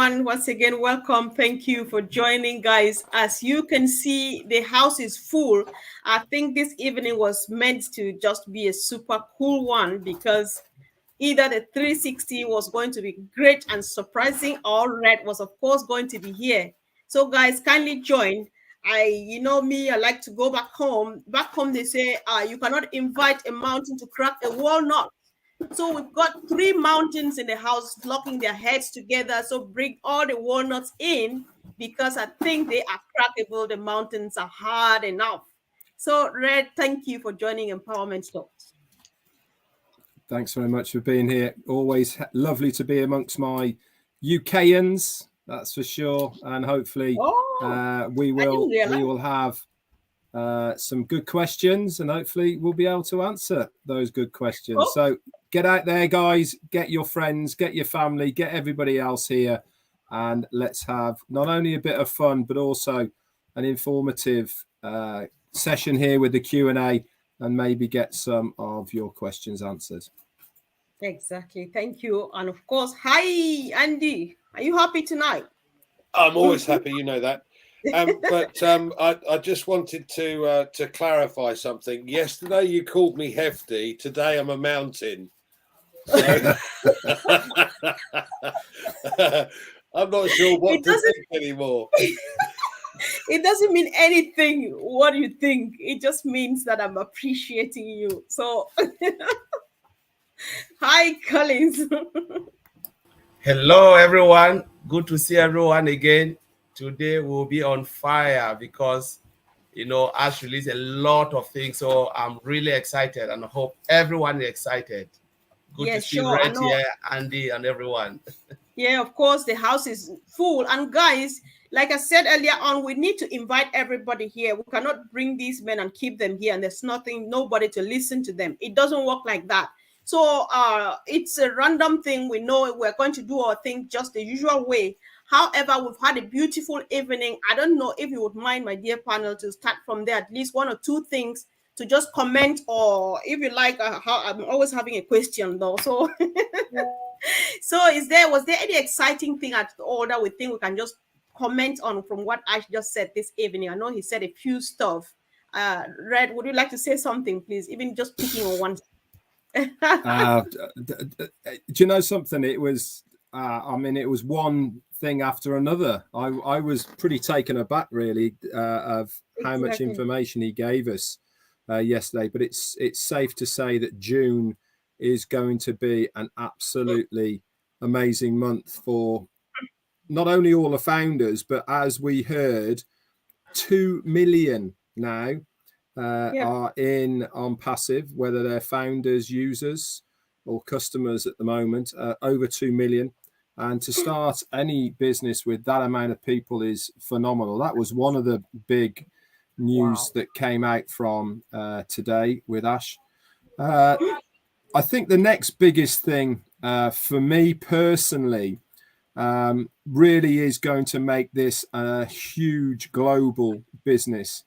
Once again, welcome. Thank you for joining, guys. As you can see, the house is full. I think this evening was meant to just be a super cool one because either the 360 was going to be great and surprising, or Red was, of course, going to be here. So, guys, kindly join. You know me, I like to go back home. Back home, they say you cannot invite a mountain to crack a walnut. So we've got 3 mountains in the house locking their heads together. So bring all the walnuts in because I think they are crackable. The mountains are hard enough. So, Red, thank you for joining Empowerment Talks. Thanks very much for being here. Always lovely to be amongst my UKians, that's for sure. And hopefully we will have some good questions, and hopefully we'll be able to answer those good questions. So get out there, guys, get your friends, get your family, get everybody else here, and let's have not only a bit of fun but also an informative session here with the Q&A, and maybe get some of your questions answered. Exactly. Thank you. And of course, hi, Andy. Are you happy tonight? I'm always happy, you know that. I just wanted to clarify something. Yesterday you called me hefty. Today I'm a mountain. So I'm not sure what to think anymore. It doesn't mean anything what you think. It just means that I'm appreciating you. So hi, Collins. Hello, everyone. Good to see everyone again. Today we'll be on fire because, you know, Ash released a lot of things. So I'm really excited and I hope everyone is excited. Good to see Red here, Andy, and everyone. Yeah, of course, the house is full. And guys, like I said earlier on, we need to invite everybody here. We cannot bring these men and keep them here and there's nobody to listen to them. It doesn't work like that. So it's a random thing. We know we're going to do our thing just the usual way. However, we've had a beautiful evening. I don't know if you would mind, my dear panel, to start from there, at least 1 or 2 things to just comment, or if you like, I'm always having a question though. So, so was there any exciting thing at all that we think we can just comment on from what Ash just said this evening? I know he said a few stuff. Red, would you like to say something, please? Even just picking on one. Do you know something? It was, it was one thing after another. I was pretty taken aback, really, of how much information he gave us yesterday. But it's safe to say that June is going to be an absolutely amazing month for not only all the founders, but as we heard, 2 million now are in ONPASSIVE, whether they're founders, users, or customers at the moment, over 2 million. And to start any business with that amount of people is phenomenal. That was one of the big news that came out from today with Ash. I think the next biggest thing for me personally really is going to make this a huge global business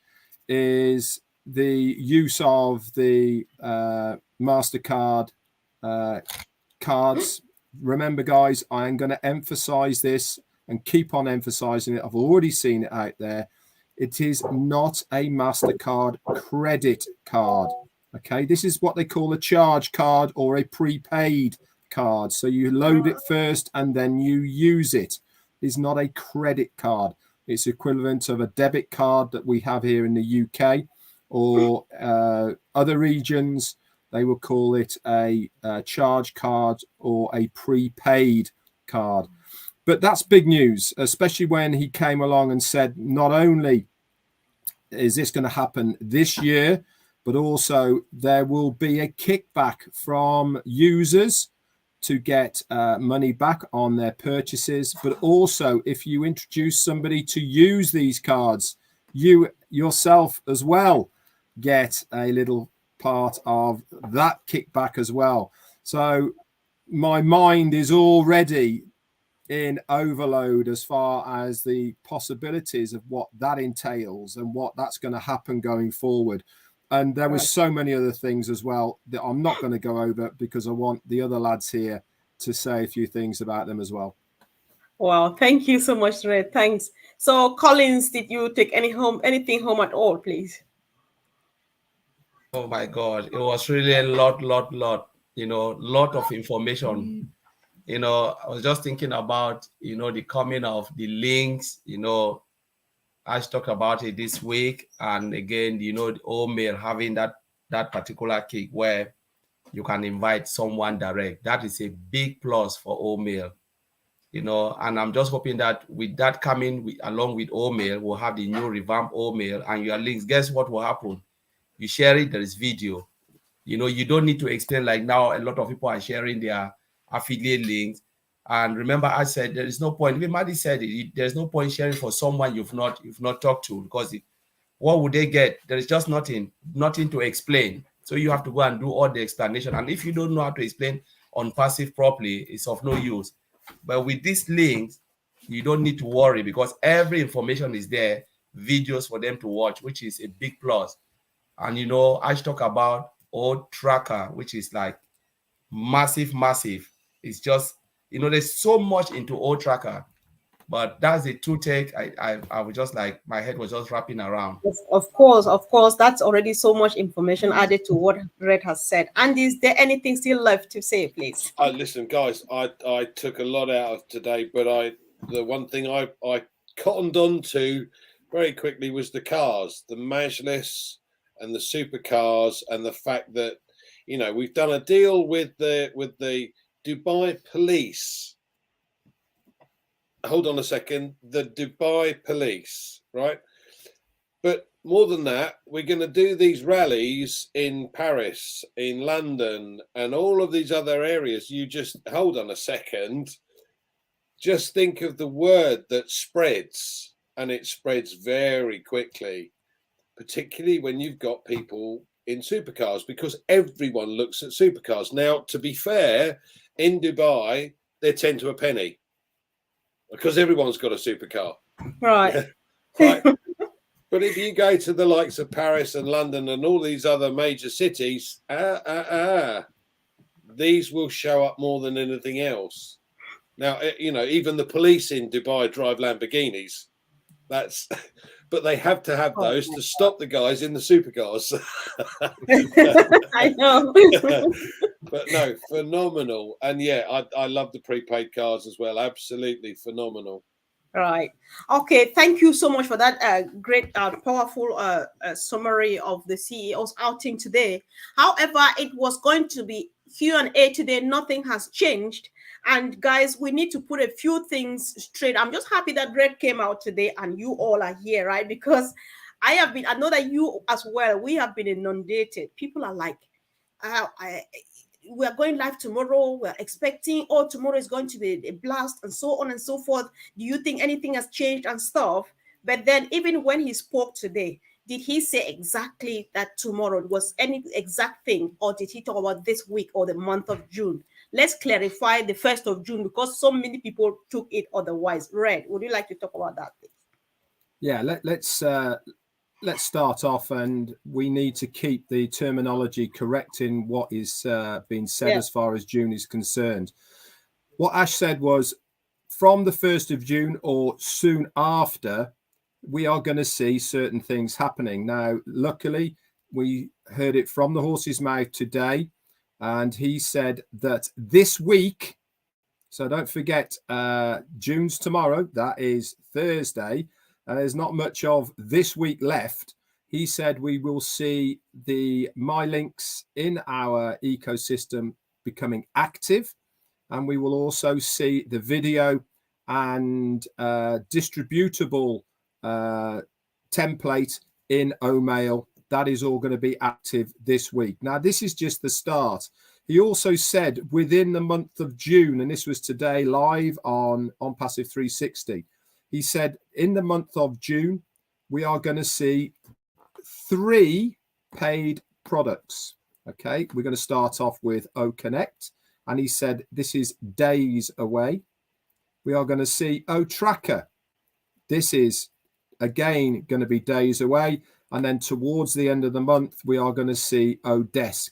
is the use of the MasterCard cards. Remember, guys, I am going to emphasize this and keep on emphasizing it. I've already seen it out there. It is not a MasterCard credit card. Okay, this is what they call a charge card or a prepaid card. So you load it first and then you use it. It's not a credit card. It's equivalent of a debit card that we have here in the UK or other regions. They will call it a charge card or a prepaid card. But that's big news, especially when he came along and said, not only is this going to happen this year, but also there will be a kickback from users to get money back on their purchases. But also, if you introduce somebody to use these cards, you yourself as well get a little part of that kickback as well. So my mind is already in overload as far as the possibilities of what that entails and what that's going to happen going forward. And there was so many other things as well that I'm not going to go over because I want the other lads here to say a few things about them as well. Wow, thank you so much, Red. Thanks. So, Collins, did you take anything home at all, please? Oh my God, it was really a lot, lot of information. I was just thinking about, the coming of the links, I talked about it this week. And again, the OMail having that particular kick where you can invite someone direct. That is a big plus for OMail, and I'm just hoping that with that coming along with OMail, we'll have the new revamped OMail and your links. Guess what will happen? You share it, there is video. You don't need to explain, like now a lot of people are sharing their affiliate links. And remember, I said there is no point. Even Maddie said it, there's no point sharing for someone you've not talked to, because what would they get? There is just nothing to explain. So you have to go and do all the explanation. And if you don't know how to explain ONPASSIVE properly, it's of no use. But with these links, you don't need to worry, because every information is there, videos for them to watch, which is a big plus. And I talk about old tracker, which is like massive. It's just, there's so much into old tracker, but that's the two take. I was just like, my head was just wrapping around. Yes, of course, that's already so much information added to what Red has said. And is there anything still left to say, please? Listen, guys, I took a lot out of today, but the one thing I cottoned on to very quickly was the cars, the Majlis and the supercars, and the fact that we've done a deal with the Dubai police. Hold on a second, the Dubai police, right? But more than that, we're going to do these rallies in Paris, in London, and all of these other areas. You just hold on a second. Just think of the word that spreads, and it spreads very quickly, particularly when you've got people in supercars, because everyone looks at supercars. Now, to be fair, in Dubai, they're 10 to a penny because everyone's got a supercar. Right. Right. But if you go to the likes of Paris and London and all these other major cities, these will show up more than anything else. Now, even the police in Dubai drive Lamborghinis. But they have to have those to stop the guys in the supercars. I know. But no, phenomenal. And yeah, I love the prepaid cards as well. Absolutely phenomenal. Right. Okay. Thank you so much for that great, powerful summary of the CEO's outing today. However, it was going to be Q&A today. Nothing has changed. And guys, we need to put a few things straight. I'm just happy that Red came out today and you all are here, right? Because I know that you as well, we have been inundated. People are like, we are going live tomorrow. We're expecting, tomorrow is going to be a blast and so on and so forth. Do you think anything has changed and stuff? But then even when he spoke today, did he say exactly that tomorrow was any exact thing, or did he talk about this week or the month of June? Let's clarify the 1st of June, because so many people took it otherwise. Red, would you like to talk about that, please? Yeah, let's start off, and we need to keep the terminology correct in what is being said as far as June is concerned. What Ash said was from the 1st of June or soon after, we are going to see certain things happening. Now, luckily, we heard it from the horse's mouth today, and he said that this week, so don't forget, June's tomorrow, that is Thursday, and there's not much of this week left. He said we will see the My Links in our ecosystem becoming active, and we will also see the video and distributable template in OMail. That is all going to be active this week. Now, this is just the start. He also said within the month of June, and this was today live on ONPASSIVE 360, he said in the month of June, we are going to see 3 paid products. Okay, we're going to start off with OConnect, and he said this is days away. We are going to see OTracker. This is again going to be days away. And then towards the end of the month, we are going to see Odesk.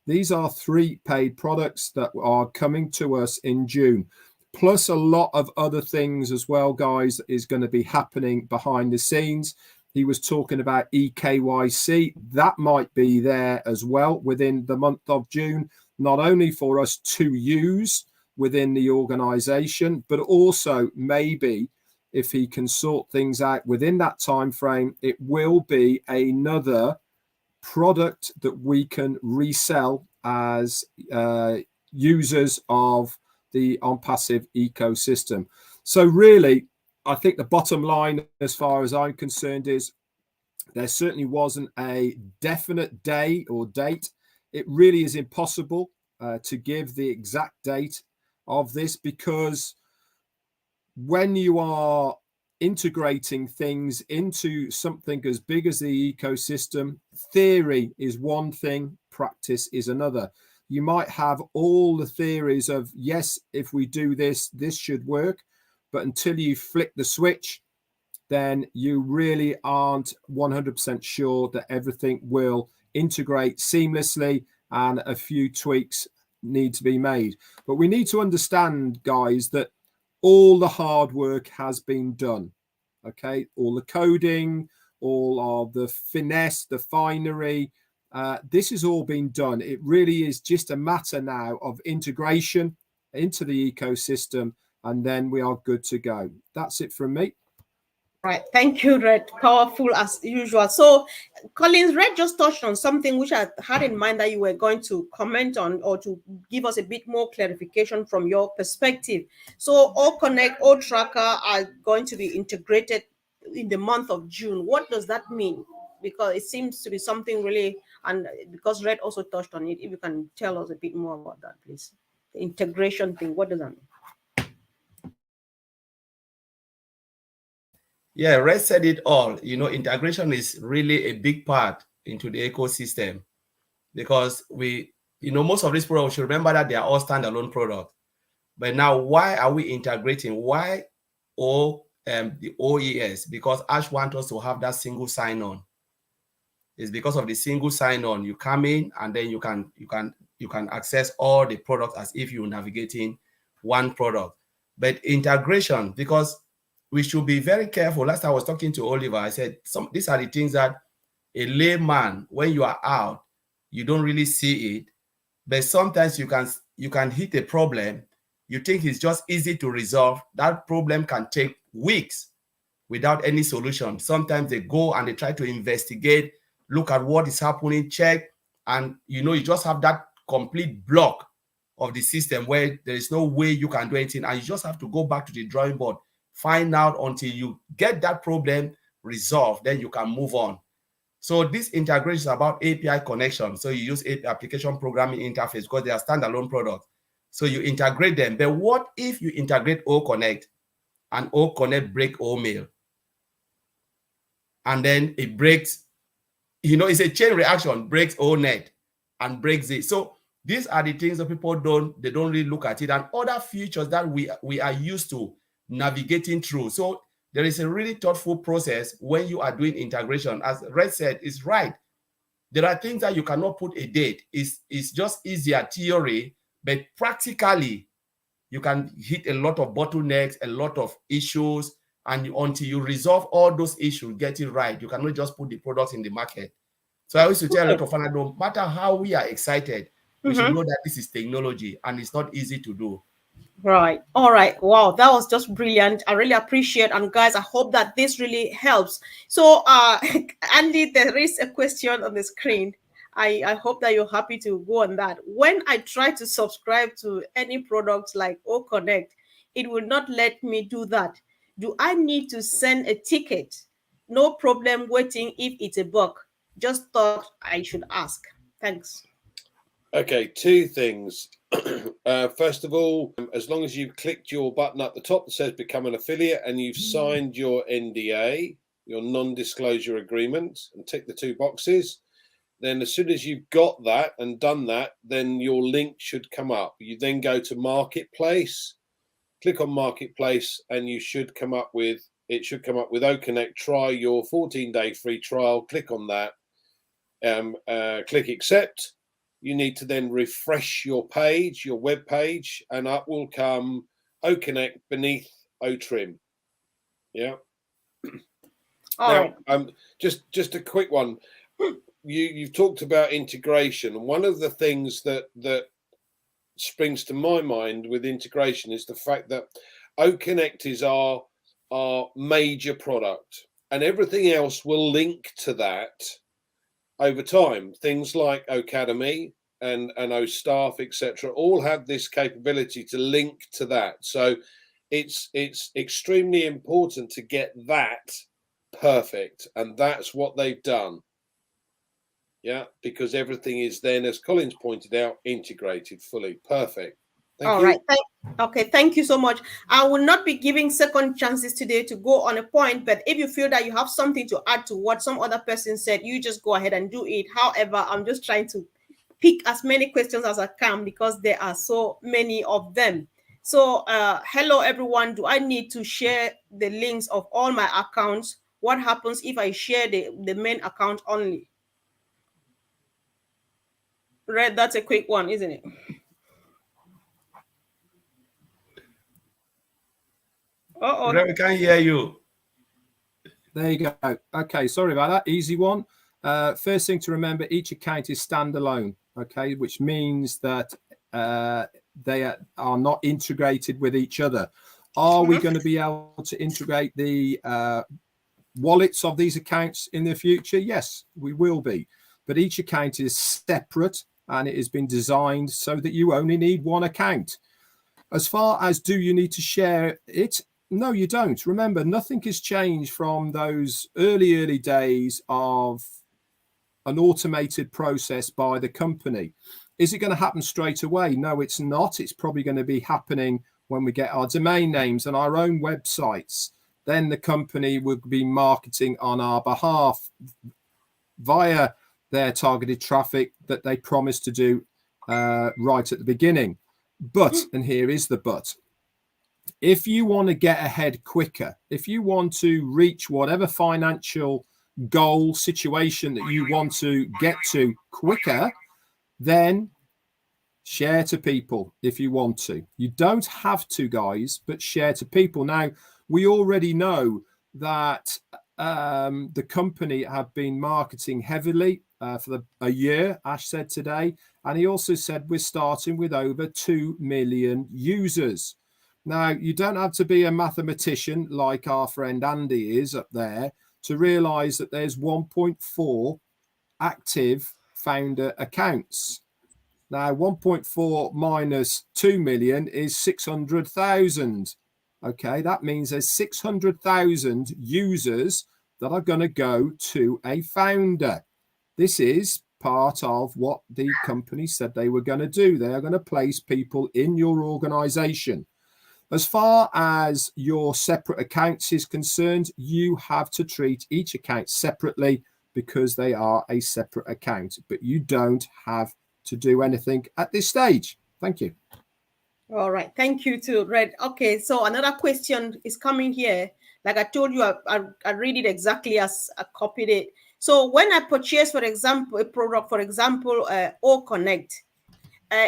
These are 3 paid products that are coming to us in June. plus a lot of other things as well, guys, that is going to be happening behind the scenes. He was talking about EKYC. That might be there as well within the month of June, not only for us to use within the organization, but also maybe if he can sort things out within that time frame, it will be another product that we can resell as users of the ONPASSIVE ecosystem. So really, I think the bottom line, as far as I'm concerned, is there certainly wasn't a definite day or date. It really is impossible to give the exact date of this, because when you are integrating things into something as big as the ecosystem, theory is one thing, practice is another. You might have all the theories of, yes, if we do this, this should work, but until you flick the switch, then you really aren't 100% sure that everything will integrate seamlessly, and a few tweaks need to be made. But we need to understand, guys, that all the hard work has been done. Okay, all the coding, all of the finesse, the finery, this has all been done. It really is just a matter now of integration into the ecosystem, and then we are good to go. That's it from me. Right. Thank you, Red. Powerful as usual. So, Collins, Red just touched on something which I had in mind that you were going to comment on, or to give us a bit more clarification from your perspective. So, all Connect, all Tracker are going to be integrated in the month of June. What does that mean? Because it seems to be something really, and because Red also touched on it, if you can tell us a bit more about that, please. The integration thing, what does that mean? Yeah, Red said it all. You know, integration is really a big part into the ecosystem, because we, you know, most of these products, you remember that they are all standalone products. But now, why are we integrating? Why the OES? Because Ash wants us to have that single sign-on. It's because of the single sign-on. You come in and then you can access all the products as if you're navigating one product. But integration, because we should be very careful. Last time I was talking to Oliver, I said these are the things that a layman, when you are out, you don't really see it. But sometimes you can hit a problem. You think it's just easy to resolve. That problem can take weeks without any solution. Sometimes they go and they try to investigate, look at what is happening, check, and you just have that complete block of the system where there is no way you can do anything, and you just have to go back to the drawing board, find out until you get that problem resolved, then you can move on. So this integration is about API connection. So you use application programming interface because they are standalone products. So you integrate them. But what if you integrate OConnect and OConnect break OMail? And then it breaks, it's a chain reaction, breaks ONet and breaks it. So these are the things that people don't really look at it, and other features that we are used to navigating through. So there is a really thoughtful process when you are doing integration. As Red said, it's right. There are things that you cannot put a date. It's just easier theory, but practically you can hit a lot of bottlenecks, a lot of issues, and until you resolve all those issues, get it right, you cannot just put the products in the market. So I used to tell a lot of fans, no matter how we are excited, we should know that this is technology and it's not easy to do. Right. All right. Wow, that was just brilliant. I really appreciate. And guys, I hope that this really helps. So Andy, there is a question on the screen. I hope that you're happy to go on that. When I try to subscribe to any products like OConnect, it will not let me do that. Do I need to send a ticket? No problem waiting if it's a bug. Just thought I should ask. Thanks. Okay, two things. First of all, as long as you've clicked your button at the top that says become an affiliate and you've signed your NDA, your non-disclosure agreement, and tick the two boxes, then as soon as you've got that and done that, then your link should come up. You then go to Marketplace, click on Marketplace, and it should come up with OConnect. Try your 14-day free trial. Click on that. Click accept. You need to then refresh your page, your web page, and up will come OConnect beneath OTrim. Yeah. All now, just a quick one. You've talked about integration, and one of the things that springs to my mind with integration is the fact that OConnect is our major product, and everything else will link to that over time. Things like Academy and OStaff, etc., all have this capability to link to that. So it's extremely important to get that perfect, and that's what they've done. Yeah, because everything is then, as Collins pointed out, integrated fully. Perfect. Thank All you. right. Okay, thank you so much. I will not be giving second chances today to go on a point, but if you feel that you have something to add to what some other person said, you just go ahead and do it. However, I'm just trying to pick as many questions as I can because there are so many of them. So hello everyone. Do I need to share the links of all my accounts? What happens if I share the main account only? Right, that's a quick one, isn't it? We can't hear you. There you go. Okay, sorry about that. Easy one. First thing to remember, each account is standalone, okay, which means that they are not integrated with each other. Are we going to be able to integrate the wallets of these accounts in the future? Yes, we will be. But each account is separate, and it has been designed so that you only need one account. As far as do you need to share it? No, you don't. Remember, nothing has changed from those early days of an automated process by the company. Is it going to happen straight away? No, it's not. It's probably going to be happening when we get our domain names and our own websites. Then the company will be marketing on our behalf via their targeted traffic that they promised to do right at the beginning. But, and here is the but, if you want to get ahead quicker, if you want to reach whatever financial goal situation that you want to get to quicker, then share to people if you want to. You don't have to, guys, but share to people. Now, we already know that the company have been marketing heavily for a year, Ash said today, and he also said we're starting with over 2 million users. Now, you don't have to be a mathematician like our friend Andy is up there to realize that there's 1.4 active founder accounts. Now, 1.4 minus 2 million is 600,000. Okay, that means there's 600,000 users that are going to go to a founder. This is part of what the company said they were going to do. They are going to place people in your organization. As far as your separate accounts is concerned, you have to treat each account separately because they are a separate account, but you don't have to do anything at this stage. Thank you. All right. Thank you too, Red. Okay, so another question is coming here. Like I told you, I read it exactly as I copied it. So when I purchase, for example, a product, for example, OConnect,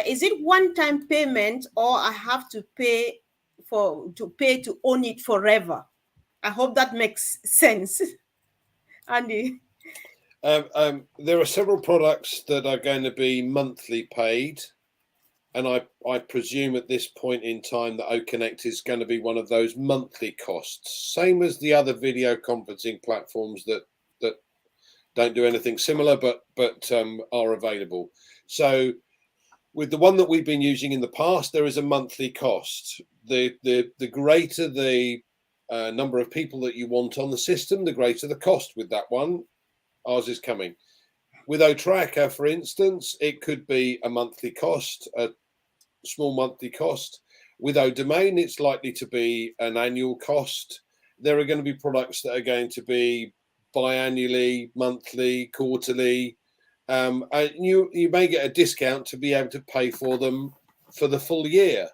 is it one-time payment or I have to pay to own it forever? I hope that makes sense. Andy. There are several products that are going to be monthly paid, and I presume at this point in time that OConnect is going to be one of those monthly costs, same as the other video conferencing platforms that don't do anything similar, but are available. So with the one that we've been using in the past, there is a monthly cost. The greater the number of people that you want on the system, the greater the cost with that one. Ours is coming. With OTracker, for instance, it could be a monthly cost, a small monthly cost. With ODomain, it's likely to be an annual cost. There are going to be products that are going to be biannually, monthly, quarterly. And you may get a discount to be able to pay for them for the full year.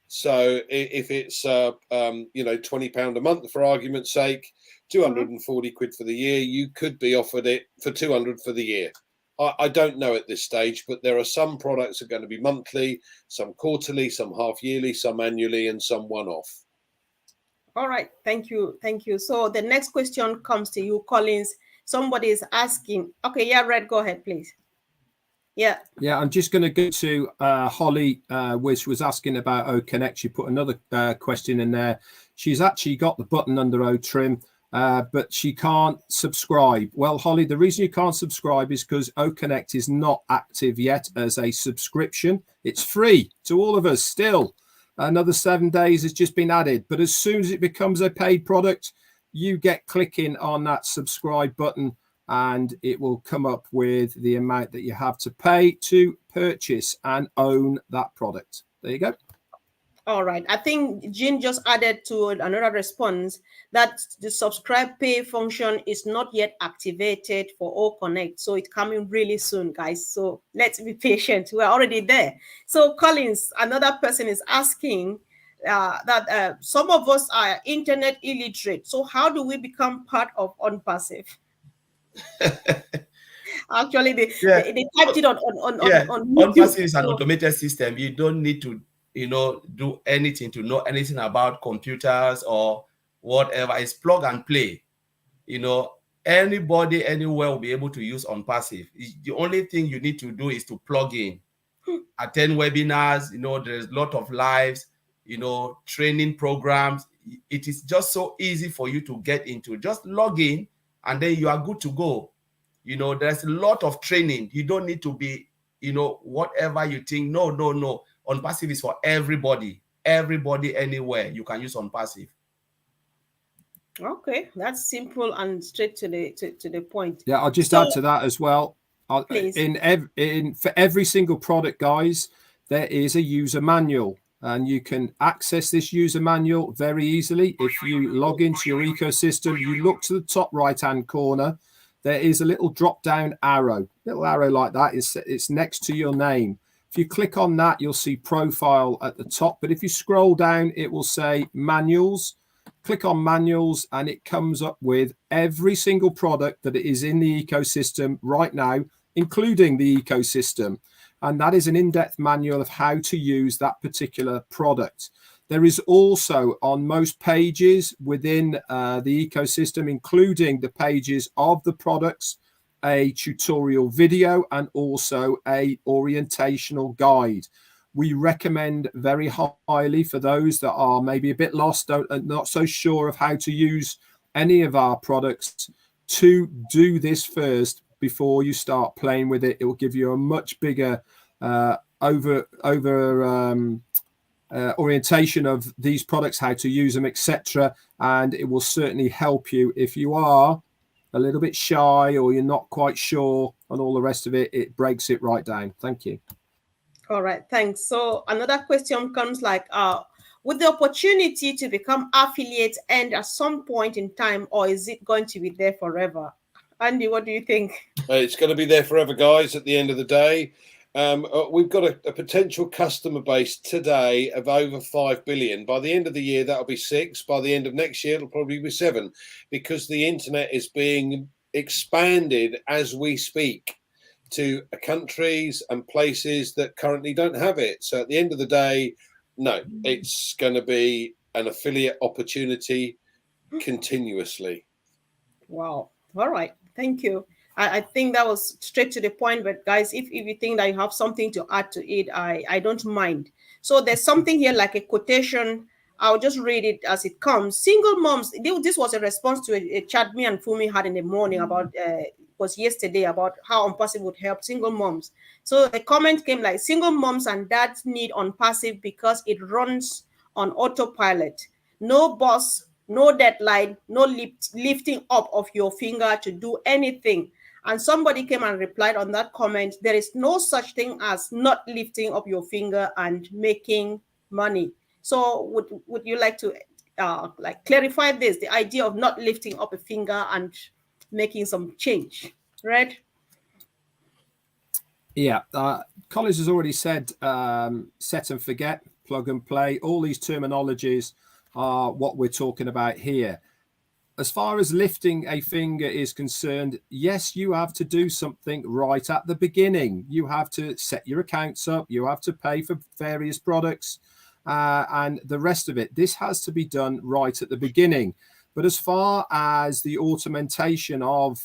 So if it's £20 a month, for argument's sake, 240 quid for the year, you could be offered it for 200 for the year. I don't know at this stage, but there are some products that are going to be monthly, some quarterly, some half yearly, some annually, and some one-off. All right, thank you. So the next question comes to you, Collins. Somebody is asking. Okay, yeah, Red, go ahead, please. Yeah, I'm just going to go to Holly, which was asking about OConnect. She put another question in there. She's actually got the button under OTrim, but she can't subscribe. Well, Holly, the reason you can't subscribe is because OConnect is not active yet as a subscription. It's free to all of us still. Another 7 days has just been added. But as soon as it becomes a paid product, you get clicking on that subscribe button, and it will come up with the amount that you have to pay to purchase and own that product. There you go. all right. I think Jean just added to another response that the subscribe pay function is not yet activated for OConnect. So it's coming really soon, guys. So let's be patient. We're already there. So Collins, another person is asking that some of us are internet illiterate. So how do we become part of ONPASSIVE? Actually, they typed it on ONPASSIVE is an automated system. You don't need to, do anything to know anything about computers or whatever. It's plug and play. Anybody anywhere will be able to use ONPASSIVE. The only thing you need to do is to plug in, attend webinars. There's a lot of lives, training programs. It is just so easy for you to get into. Just log in and then you are good to go. There's a lot of training. You don't need to be, whatever you think. No. ONPASSIVE is for everybody. Everybody, anywhere. You can use ONPASSIVE. Okay, that's simple and straight to the point. Yeah, I'll just add to that as well. Please. For every single product, guys, there is a user manual, and you can access this user manual very easily. If you log into your ecosystem, you look to the top right-hand corner. There is a little drop-down arrow, little arrow like that. It's next to your name. If you click on that, you'll see profile at the top. But if you scroll down, it will say manuals. Click on manuals, and it comes up with every single product that is in the ecosystem right now, including the ecosystem. And that is an in-depth manual of how to use that particular product. There is also on most pages within the ecosystem, including the pages of the products, a tutorial video and also a orientational guide. We recommend very highly for those that are maybe a bit lost, not so sure of how to use any of our products, to do this first before you start playing with it. It will give you a much bigger orientation of these products, how to use them, etc. And it will certainly help you if you are a little bit shy or you're not quite sure and all the rest of it. It breaks it right down. Thank you. All right, thanks. So another question comes like, would the opportunity to become affiliates end at some point in time, or is it going to be there forever? Andy, what do you think? It's going to be there forever, guys, at the end of the day. We've got a potential customer base today of over 5 billion. By the end of the year, that'll be 6. By the end of next year, it'll probably be 7, because the internet is being expanded as we speak to countries and places that currently don't have it. So at the end of the day, no, it's going to be an affiliate opportunity continuously. Wow. All right. Thank you. I think that was straight to the point. But guys, if you think that you have something to add to it, I don't mind. So there's something here like a quotation. I'll just read it as it comes. Single moms. This was a response to a chat me and Fumi had in the morning about was yesterday about how ONPASSIVE would help single moms. So the comment came like, single moms and dads need ONPASSIVE because it runs on autopilot. No boss, no deadline, no lifting up of your finger to do anything. And somebody came and replied on that comment, there is no such thing as not lifting up your finger and making money. So would you like to like clarify this, the idea of not lifting up a finger and making some change, right? Yeah, Collins has already said set and forget, plug and play. All these terminologies are what we're talking about here. as far as lifting a finger is concerned, yes, you have to do something right at the beginning. You have to set your accounts up. You have to pay for various products and the rest of it. This has to be done right at the beginning. But as far as the automation of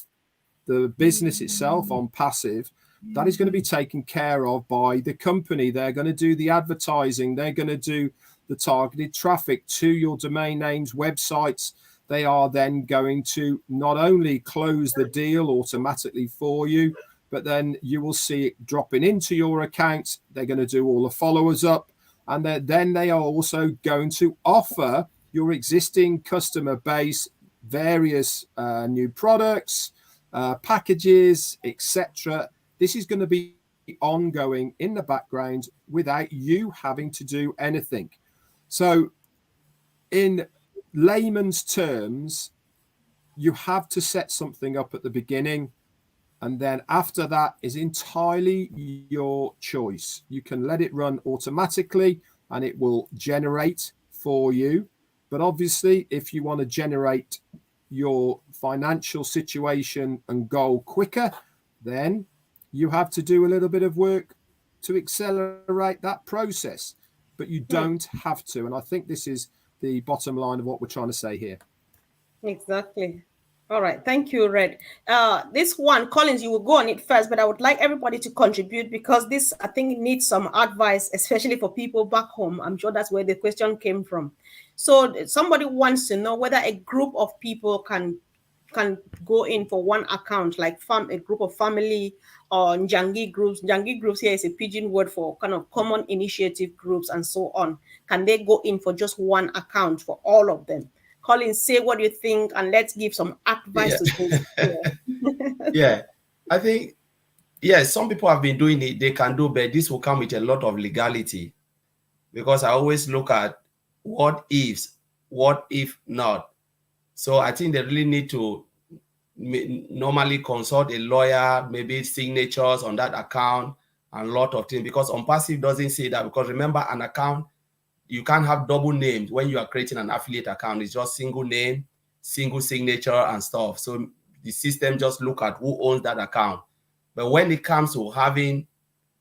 the business itself on passive, that is going to be taken care of by the company. They're going to do the advertising. They're going to do the targeted traffic to your domain names, websites. They are then going to not only close the deal automatically for you, but then you will see it dropping into your account. They're going to do all the followers up. And then they are also going to offer your existing customer base various new products, packages, etc. This is going to be ongoing in the background without you having to do anything. So in layman's terms, you have to set something up at the beginning, and then after that is entirely your choice. You can let it run automatically and it will generate for you. But obviously, if you want to generate your financial situation and goal quicker, then you have to do a little bit of work to accelerate that process. But you don't have to. And I think this is the bottom line of what we're trying to say here. Exactly. All right. Thank you, Red. This one, Collins, you will go on it first, but I would like everybody to contribute because this, I think, needs some advice, especially for people back home. I'm sure that's where the question came from. So somebody wants to know whether a group of people can go in for one account, like a group of family or Njangi groups. Njangi groups here is a pidgin word for kind of common initiative groups and so on. Can they go in for just one account for all of them? Colin, say what you think, and let's give some advice to this. Yeah, I think, some people have been doing it. They can do, but this will come with a lot of legality, because I always look at what ifs, what if not. So I think they really need to normally consult a lawyer, maybe signatures on that account and a lot of things, because ONPASSIVE doesn't say that. Because remember, an account, you can't have double names when you are creating an affiliate account. It's just single name, single signature and stuff. So the system just look at who owns that account. But when it comes to having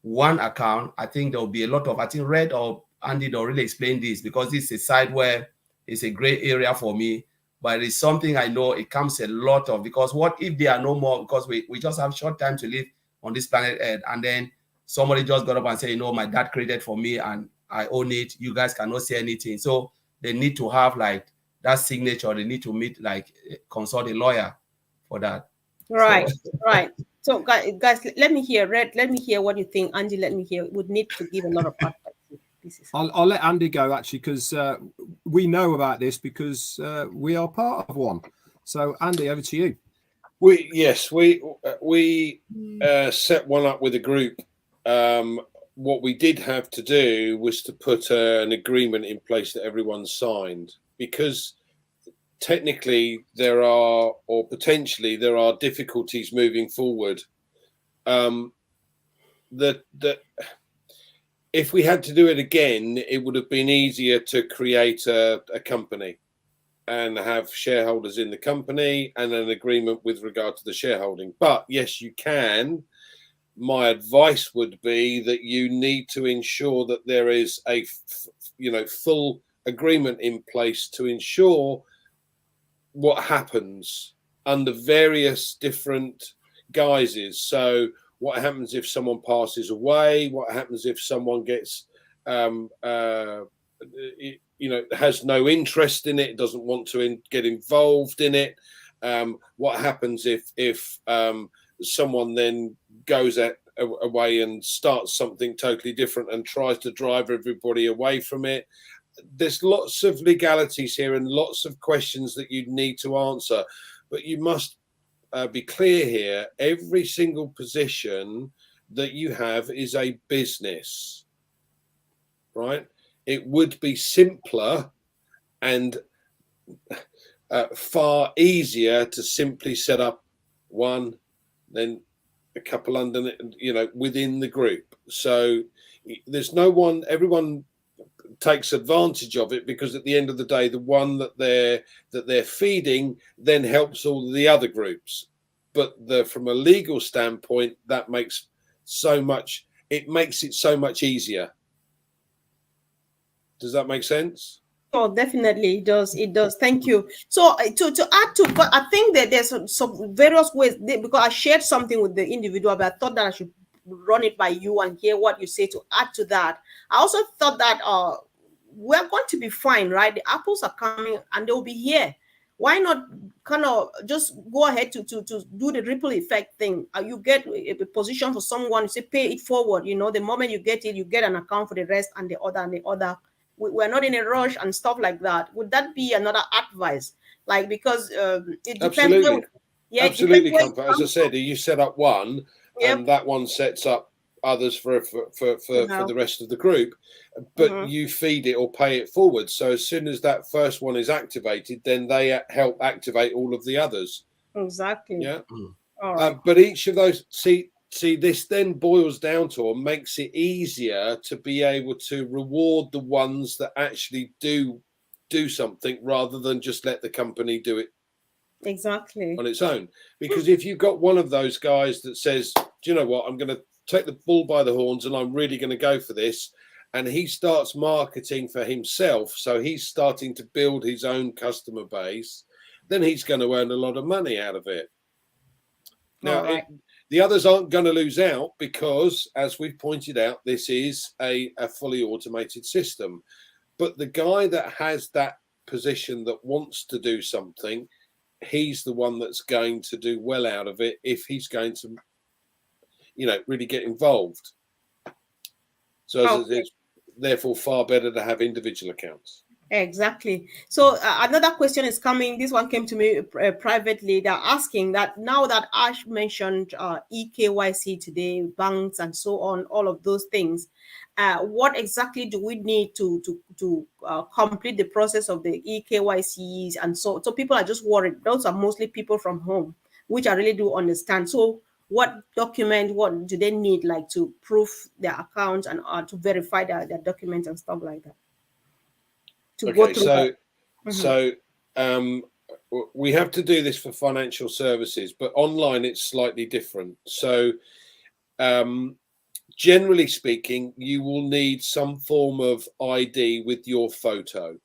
one account, I think there will be a lot of, I think Red or Andy don't really explain this, because this is a side where it's a gray area for me. But it's something I know it comes a lot of, because what if there are no more, because we just have short time to live on this planet Earth, and then somebody just got up and said, my dad created for me and I own it. You guys cannot say anything. So they need to have like that signature. They need to meet, like, consult a lawyer for that. Right, right. So guys, let me hear, Red. Let me hear what you think. Andy, let me hear. Would need to give a lot of advice. I'll let Andy go, actually, because we know about this because we are part of one. So Andy, over to you. We set one up with a group. What we did have to do was to put an agreement in place that everyone signed, because technically there are, or potentially there are, difficulties moving forward. If we had to do it again, it would have been easier to create a company and have shareholders in the company and an agreement with regard to the shareholding. But yes, you can. My advice would be that you need to ensure that there is a full agreement in place to ensure what happens under various different guises. So what happens if someone passes away? What happens if someone gets has no interest in it, doesn't want to get involved in it? What happens if someone then goes away and starts something totally different and tries to drive everybody away from it? There's lots of legalities here and lots of questions that you need to answer, but you must be clear here. Every single position that you have is a business, right? It would be simpler and far easier to simply set up one, then a couple under, within the group. So there's no one, everyone takes advantage of it, because at the end of the day, the one that they're feeding then helps all the other groups. But from a legal standpoint, that makes it makes it so much easier. Does that make sense? Oh, definitely it does. It does. Thank you. So to add to, but I think that there's some various ways, because I shared something with the individual, but I thought that I should run it by you and hear what you say to add to that. I also thought that we're going to be fine, right? The apples are coming and they'll be here. Why not kind of just go ahead to do the ripple effect thing? You get a position for someone, you say pay it forward. You know, the moment you get it, you get an account for the rest and the other and the other. We're not in a rush and stuff like that. Would that be another advice? Like, because it depends. Absolutely. Absolutely, Comfort. As I from. said, you set up one, Yep. and that one sets up others for the rest of the group, but you feed it or pay it forward. So as soon as that first one is activated, then they help activate all of the others. Exactly. Yeah. All right. But each of those, see, this then boils down to, or makes it easier to be able to reward the ones that actually do something, rather than just let the company do it Exactly on its own. Because if you've got one of those guys that says, do you know what, I'm going to take the bull by the horns and I'm really going to go for this, and he starts marketing for himself, so he's starting to build his own customer base, then he's going to earn a lot of money out of it. Now, the others aren't going to lose out, because, as we've pointed out, this is a fully automated system. But the guy that has that position, that wants to do something, he's the one that's going to do well out of it, if he's going to, really get involved. So it's therefore far better to have individual accounts. Exactly. So another question is coming. This one came to me privately. They're asking that, now that Ash mentioned eKYC today, banks and so on, all of those things, what exactly do we need to complete the process of the eKYCs? And so people are just worried. Those are mostly people from home, which I really do understand. So what document, what do they need, like, to prove their account and to verify their documents and stuff like that? We have to do this for financial services, but online it's slightly different. So generally speaking, you will need some form of ID with your photo.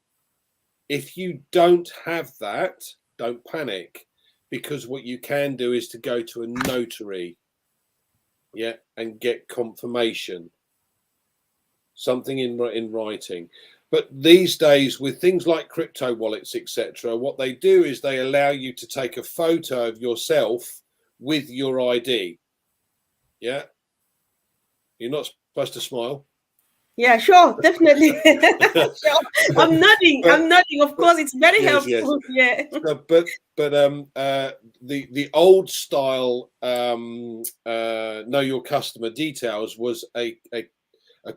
If you don't have that, don't panic, because what you can do is to go to a notary, and get confirmation, something in writing. But these days, with things like crypto wallets, etc., what they do is they allow you to take a photo of yourself with your ID. Yeah? You're not supposed to smile. Yeah, sure, definitely. Sure. I'm nodding. Of course, it's very helpful. Yes. Yeah. So, the old style know your customer details was a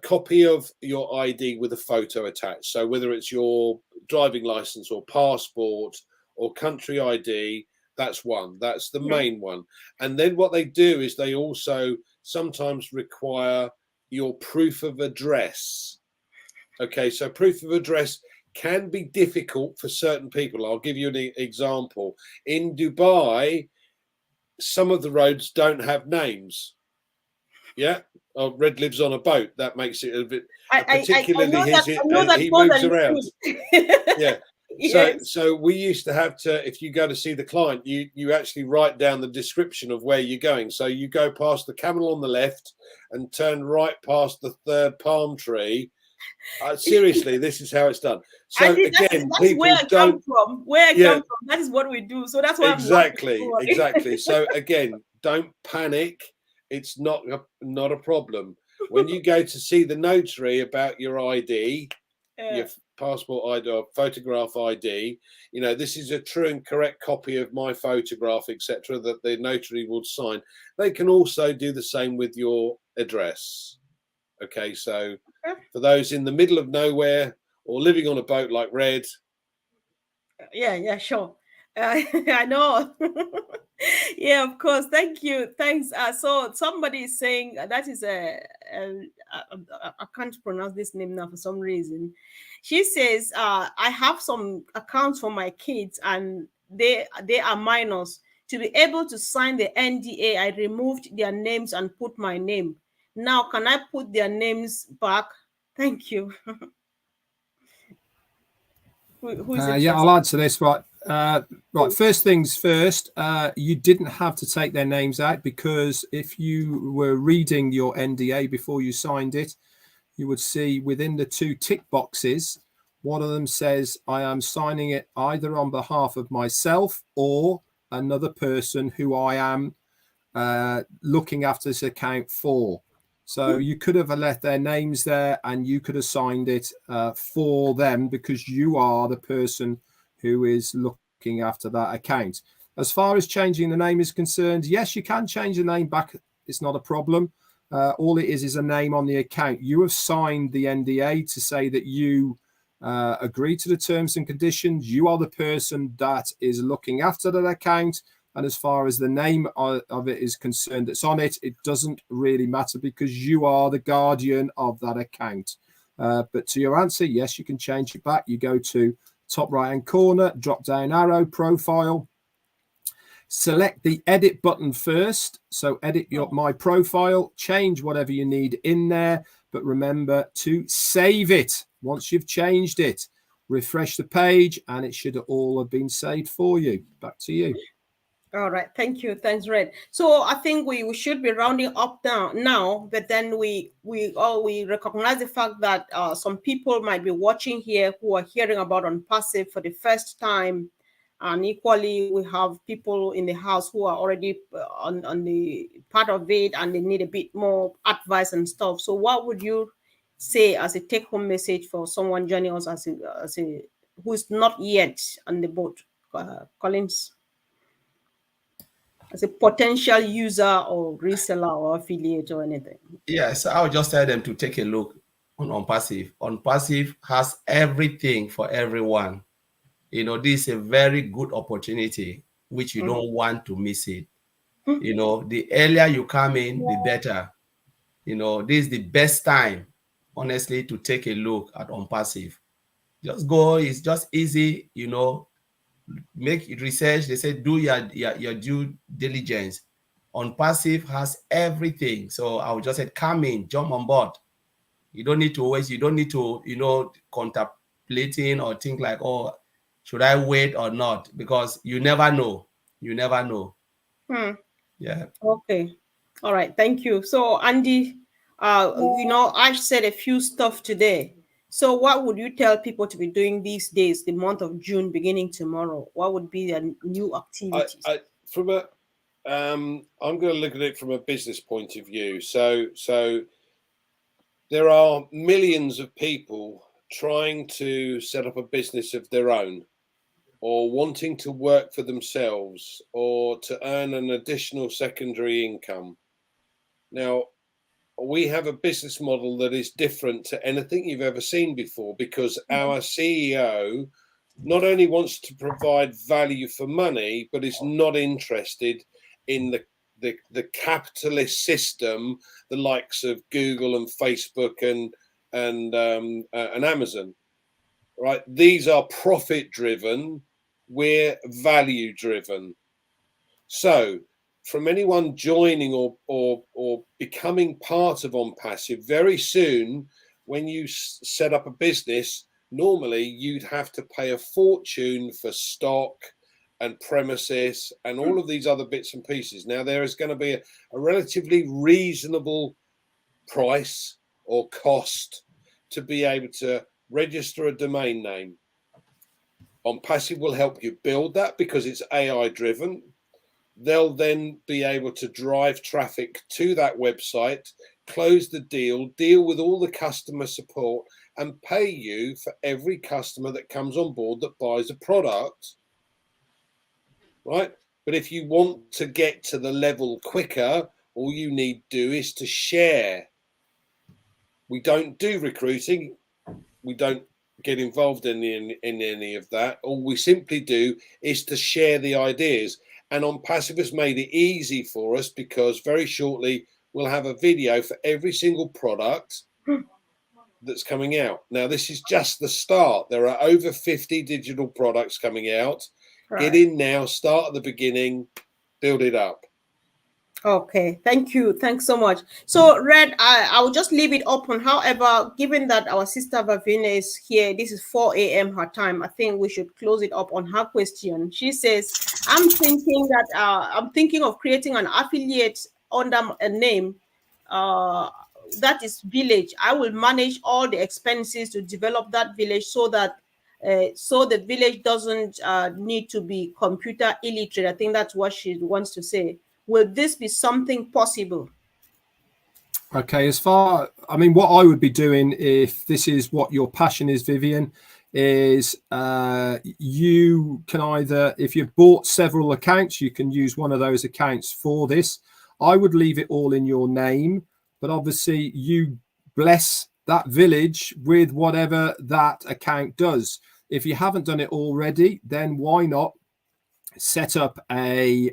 copy of your ID with a photo attached. So whether it's your driving license or passport or country ID, that's the main one. And then what they do is they also sometimes require your proof of address. Okay, so proof of address can be difficult for certain people. I'll give you an example. In Dubai, some of the roads don't have names. Yeah. Oh, Red lives on a boat. That makes it a bit, particularly he moves around. Yeah. Yes. So we used to have to, if you go to see the client, you actually write down the description of where you're going. So you go past the camel on the left and turn right past the third palm tree. Seriously, this is how it's done. So again, that's people where I come from. Where I come from, that is what we do. So that's why exactly. So again, don't panic. It's not a problem. When you go to see the notary about your ID, your passport ID or photograph ID, this is a true and correct copy of my photograph, etc., that the notary will sign. They can also do the same with your address. Okay, so for those in the middle of nowhere or living on a boat like Red. Yeah, sure. I know. Yeah, of course. Thank you. Thanks. So somebody is saying that is I can't pronounce this name now for some reason. She says, I have some accounts for my kids and they are minors. To be able to sign the NDA, I removed their names and put my name. Now, can I put their names back? Thank you. Who is it Yeah, first? I'll answer this. Right. First things first. You didn't have to take their names out, because if you were reading your NDA before you signed it, you would see within the two tick boxes, one of them says, I am signing it either on behalf of myself or another person who I am looking after this account for. So you could have left their names there and you could have signed it for them, because you are the person who is looking after that account. As far as changing the name is concerned, yes, you can change the name back. It's not a problem. All it is a name on the account. You have signed the NDA to say that you agree to the terms and conditions. You are the person that is looking after that account. And as far as the name of it is concerned that's on it, it doesn't really matter, because you are the guardian of that account. But to your answer, yes, you can change it back. You go to top right-hand corner, drop down arrow, profile. Select the edit button first. So edit my profile, change whatever you need in there. But remember to save it. Once you've changed it, refresh the page and it should all have been saved for you. Back to you. All right, thank you. Thanks, Red. So I think we should be rounding up now, but then we recognize the fact that some people might be watching here who are hearing about ONPASSIVE for the first time, and equally we have people in the house who are already on the part of it and they need a bit more advice and stuff. So what would you say as a take-home message for someone joining us as a who is not yet on the boat, Collins? As a potential user or reseller or affiliate or anything? Yes, I'll just tell them to take a look on ONPASSIVE. ONPASSIVE has everything for everyone. This is a very good opportunity, which you don't want to miss it. The earlier you come in, the better. This is the best time, honestly, to take a look at ONPASSIVE. Just go, it's just easy, make research. They say do your due diligence. ONPASSIVE has everything. So I would just say, come in, jump on board. You don't need to contemplating or think like, oh, should I wait or not? Because you never know. You never know. Yeah. Okay. All right. Thank you. So Andy, I've said a few stuff today. So what would you tell people to be doing these days, the month of June, beginning tomorrow? What would be the new activities? I'm going to look at it from a business point of view. So there are millions of people trying to set up a business of their own, or wanting to work for themselves, or to earn an additional secondary income. Now, we have a business model that is different to anything you've ever seen before, because our CEO not only wants to provide value for money, but is not interested in the capitalist system, the likes of Google and Facebook and Amazon. Right? These are profit driven. We're value driven. So, from anyone joining or becoming part of ONPASSIVE, very soon, when you set up a business, normally you'd have to pay a fortune for stock and premises and all of these other bits and pieces. Now, there is going to be a relatively reasonable price or cost to be able to register a domain name. ONPASSIVE will help you build that because it's AI driven. They'll then be able to drive traffic to that website, close the deal with all the customer support, and pay you for every customer that comes on board that buys a product. Right? But if you want to get to the level quicker, all you need to do is to share. We don't do recruiting. We don't get involved in any of that. All we simply do is to share the ideas. And ONPASSIVE has made it easy for us because very shortly we'll have a video for every single product that's coming out. Now, this is just the start. There are over 50 digital products coming out. Right. Get in now, start at the beginning, build it up. Okay, thank you. Thanks so much. So, Red, I will just leave it open. However, given that our sister Vavina is here, this is 4 a.m. her time, I think we should close it up on her question. She says, I'm thinking of creating an affiliate under a name that is village. I will manage all the expenses to develop that village so that so the village doesn't need to be computer illiterate. I think that's what she wants to say. Will this be something possible? Okay, I mean, what I would be doing if this is what your passion is, Vivian, is you can either, if you've bought several accounts, you can use one of those accounts for this. I would leave it all in your name, but obviously you bless that village with whatever that account does. If you haven't done it already, then why not set up a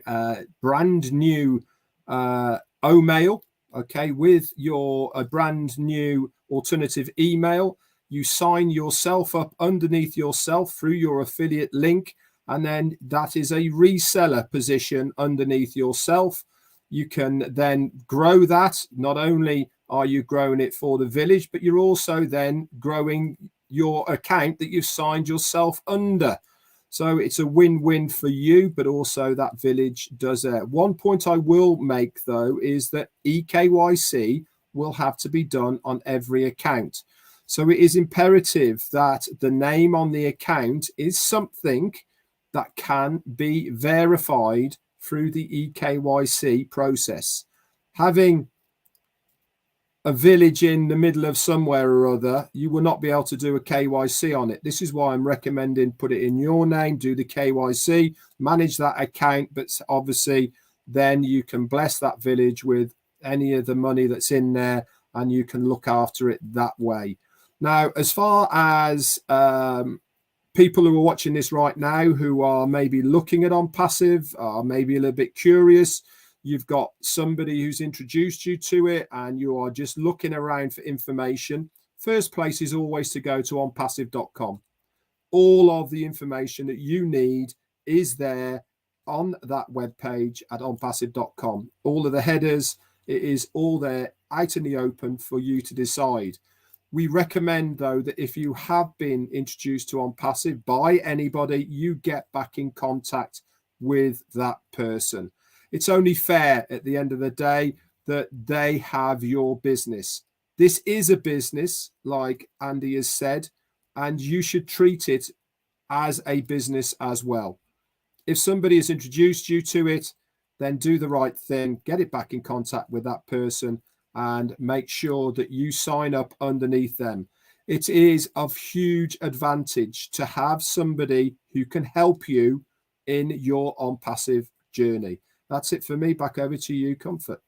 brand new OMail, okay, with a brand new alternative email. You sign yourself up underneath yourself through your affiliate link, and then that is a reseller position underneath yourself. You can then grow that. Not only are you growing it for the village, but you're also then growing your account that you've signed yourself under. So it's a win-win for you, but also that village does it. One point I will make, though, is that eKYC will have to be done on every account. So it is imperative that the name on the account is something that can be verified through the eKYC process. Having a village in the middle of somewhere or other, you will not be able to do a KYC on it. This is why I'm recommending put it in your name, do the KYC, manage that account, but obviously then you can bless that village with any of the money that's in there and you can look after it that way. Now, as far as people who are watching this right now who are maybe looking at ONPASSIVE, are maybe a little bit curious, you've got somebody who's introduced you to it and you are just looking around for information, first place is always to go to onpassive.com. All of the information that you need is there on that webpage at onpassive.com. All of the headers, it is all there out in the open for you to decide. We recommend, though, that if you have been introduced to ONPASSIVE by anybody, you get back in contact with that person. It's only fair at the end of the day that they have your business. This is a business, like Andy has said, and you should treat it as a business as well. If somebody has introduced you to it, then do the right thing, get it back in contact with that person and make sure that you sign up underneath them. It is of huge advantage to have somebody who can help you in your ONPASSIVE journey. That's it for me. Back over to you, Comfort.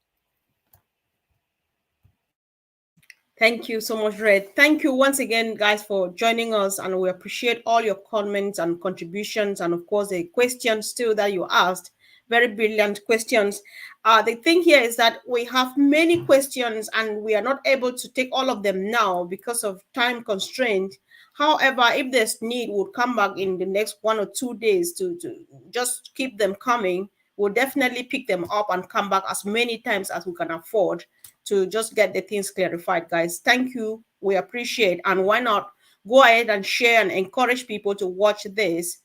Thank you so much, Red. Thank you once again, guys, for joining us. And we appreciate all your comments and contributions. And of course, the questions still that you asked. Very brilliant questions. The thing here is that we have many questions and we are not able to take all of them now because of time constraint. However, if there's need, we'll come back in the next 1 or 2 days to just keep them coming. We'll definitely pick them up and come back as many times as we can afford to just get the things clarified, guys. Thank you. We appreciate. And why not go ahead and share and encourage people to watch this.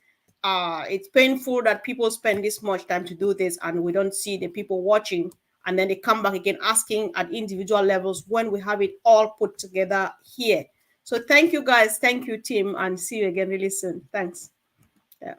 It's painful that people spend this much time to do this and we don't see the people watching. And then they come back again asking at individual levels when we have it all put together here. So thank you, guys. Thank you, team. And see you again really soon. Thanks. Yeah.